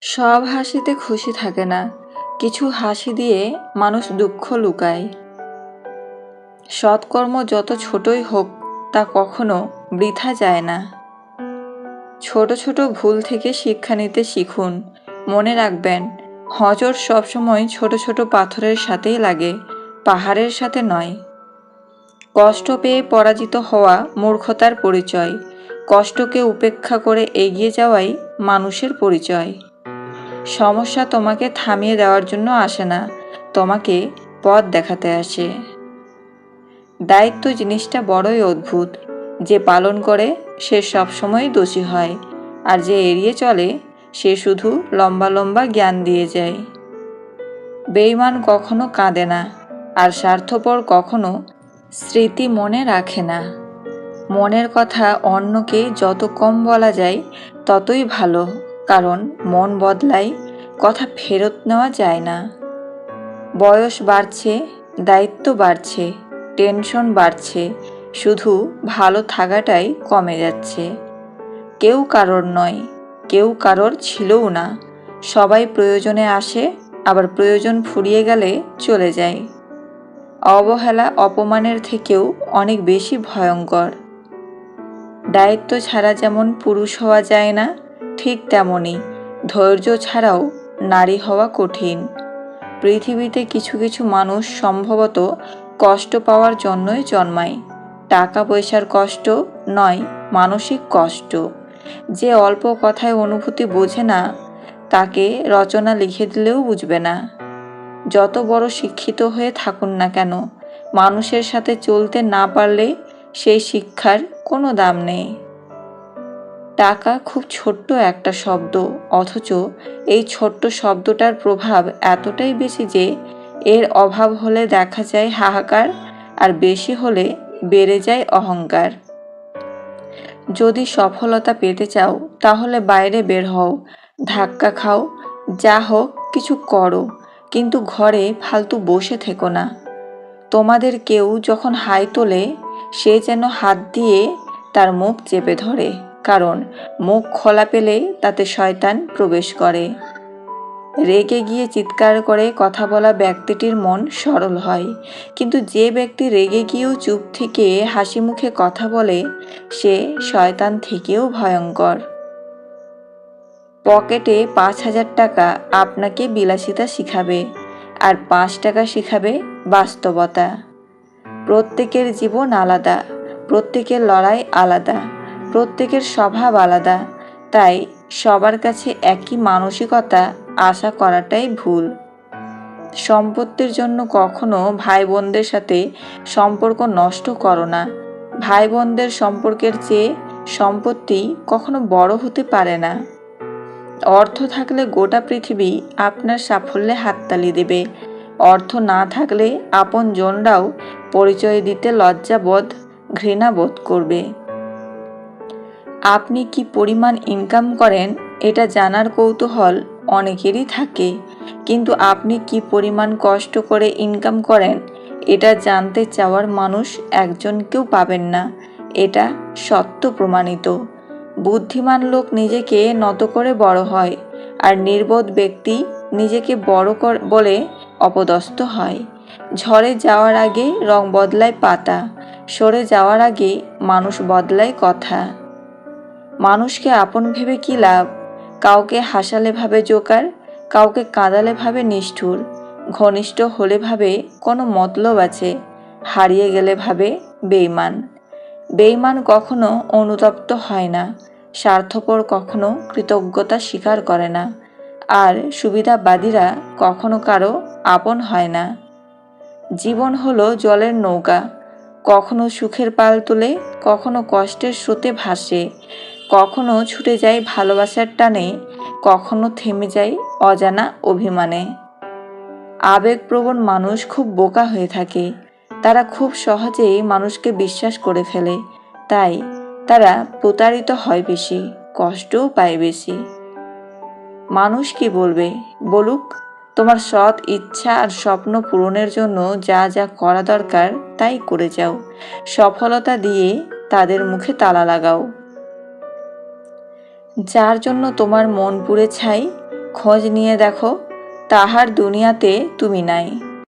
সব হাসিতে খুশি থাকে না, কিছু হাসি দিয়ে মানুষ দুঃখ লুকায়। সৎকর্ম যত ছোটই হোক তা কখনো বৃথা যায় না। ছোট ছোট ভুল থেকে শিক্ষা নিতে শিখুন। মনে রাখবেন, হোঁচট সবসময় ছোট ছোট পাথরের সাথেই লাগে, পাহাড়ের সাথে নয়। কষ্ট পেয়ে পরাজিত হওয়া মূর্খতার পরিচয়। কষ্টকে উপেক্ষা করে এগিয়ে যাওয়াই মানুষের পরিচয়। সমস্যা তোমাকে থামিয়ে দেওয়ার জন্য আসে না, তোমাকে পথ দেখাতে আসে। দায়িত্ব জিনিসটা বড়ই অদ্ভুত। যে পালন করে সে সবসময় দোষী হয়, আর যে এড়িয়ে চলে সে শুধু লম্বা লম্বা জ্ঞান দিয়ে যায়। বেঈমান কখনো কাঁদে না, আর স্বার্থপর কখনো স্মৃতি মনে রাখে না। মনের কথা অন্যকে যত কম বলা যায় ততই ভালো, কারণ মন বদলায়, কথা ফেরত নেওয়া যায় না। বয়স বাড়ছে, দায়িত্ব বাড়ছে, টেনশন বাড়ছে, শুধু ভালো থাকাটাই কমে যাচ্ছে। কেউ কারোর নয়, কেউ কারোর ছিলও না। সবাই প্রয়োজনে আসে, আবার প্রয়োজন ফুরিয়ে গেলে চলে যায়। অবহেলা অপমানের থেকেও অনেক বেশি ভয়ঙ্কর। দায়িত্ব ছাড়া যেমন পুরুষ হওয়া যায় না, ঠিক তেমনই ধৈর্য ছাড়াও নারী হওয়া কঠিন। পৃথিবীতে কিছু কিছু মানুষ সম্ভবত কষ্ট পাওয়ার জন্যই জন্মায়। টাকা পয়সার কষ্ট নয়, মানসিক কষ্ট। যে অল্প কথায় অনুভূতি বোঝে না, তাকে রচনা লিখে দিলেও বুঝবে না। যত বড় শিক্ষিত হয়ে থাকুন না কেন, মানুষের সাথে চলতে না পারলে সেই শিক্ষার কোনো দাম নেই। টাকা খুব ছোট্ট একটা শব্দ, অথচ এই ছোট্ট শব্দটার প্রভাব এতটাই বেশি যে এর অভাব হলে দেখা যায় হাহাকার, আর বেশি হলে বেড়ে যায় অহংকার। যদি সফলতা পেতে চাও তাহলে বাইরে বের হও, ধাক্কা খাও, যা হোক কিছু করো, কিন্তু ঘরে ফালতু বসে থেকো না। তোমাদের কেউ যখন হাই তোলে, সে যেন হাত দিয়ে তার মুখ চেপে ধরে, কারণ মুখ খোলা পেলে তাতে শয়তান প্রবেশ করে। রেগে গিয়ে চিৎকার করে কথা বলা ব্যক্তিটির মন সরল হয়, কিন্তু যে ব্যক্তি রেগে গিয়েও চুপ থেকে হাসি মুখে কথা বলে, সে শয়তান থেকেও ভয়ঙ্কর। পকেটে 5,000 টাকা আপনাকে বিলাসিতা শিখাবে, আর 5 টাকা শিখাবে বাস্তবতা। প্রত্যেকের জীবন আলাদা, প্রত্যেকের লড়াই আলাদা, প্রত্যেকের স্বভাব আলাদা। তাই সবার কাছে একই মানসিকতা আশা করাটাই ভুল। সম্পত্তির জন্য কখনো ভাই বোনদের সাথে সম্পর্ক নষ্ট করো না। ভাই বোনদের সম্পর্কের চেয়ে সম্পত্তি কখনো বড় হতে পারে না। অর্থ থাকলে গোটা পৃথিবী আপনার সাফল্যে হাততালি দেবে। অর্থ না থাকলে আপনজনরাও পরিচয় দিতে লজ্জাবোধ, ঘৃণাবোধ করবে। আপনি কি পরিমাণ ইনকাম করেন এটা জানার কৌতূহল অনেকেরই থাকে, কিন্তু আপনি কি পরিমাণ কষ্ট করে ইনকাম করেন এটা জানতে চাওয়ার মানুষ একজনকেও পাবেন না। এটা সত্য প্রমাণিত। বুদ্ধিমান লোক নিজেকে নত করে বড় হয়, আর নির্বোধ ব্যক্তি নিজেকে বড় বলে অপদস্থ হয়। ঝড়ে যাওয়ার আগে রং বদলায় পাতা, সরে যাওয়ার আগে মানুষ বদলায় কথা। মানুষকে আপন ভেবে কি লাভ? কাউকে হাসালে ভাবে জোকার, কাউকে কাঁদালে ভাবে নিষ্ঠুর, ঘনিষ্ঠ হলে ভাবে কোনো মতলব আছে, হারিয়ে গেলে ভাবে বেঈমান। বেঈমান কখনো অনুতপ্ত হয় না, স্বার্থপর কখনো কৃতজ্ঞতা স্বীকার করে না, আর সুবিধাবাদীরা কখনো কারো আপন হয় না। জীবন হলো জলের নৌকা, কখনো সুখের পাল তোলে, কখনো কষ্টের স্রোতে ভাসে, কখনো ছুটে যায় ভালোবাসার টানে, কখনো থেমে যায় অজানা অভিমানে। আবেগপ্রবণ মানুষ খুব বোকা হয়ে থাকে। তারা খুব সহজেই মানুষকে বিশ্বাস করে ফেলে, তাই তারা প্রতারিত হয় বেশি, কষ্টও পায় বেশি। মানুষ কি বলবে বলুক, তোমার সৎ ইচ্ছা আর স্বপ্ন পূরণের জন্য যা যা করা দরকার তাই করে যাও। সফলতা দিয়ে তাদের মুখে তালা লাগাও। যার জন্য তোমার মন পুড়ে ছাই, খোঁজ নিয়ে দেখো, তাহার দুনিয়াতে তুমি নাই।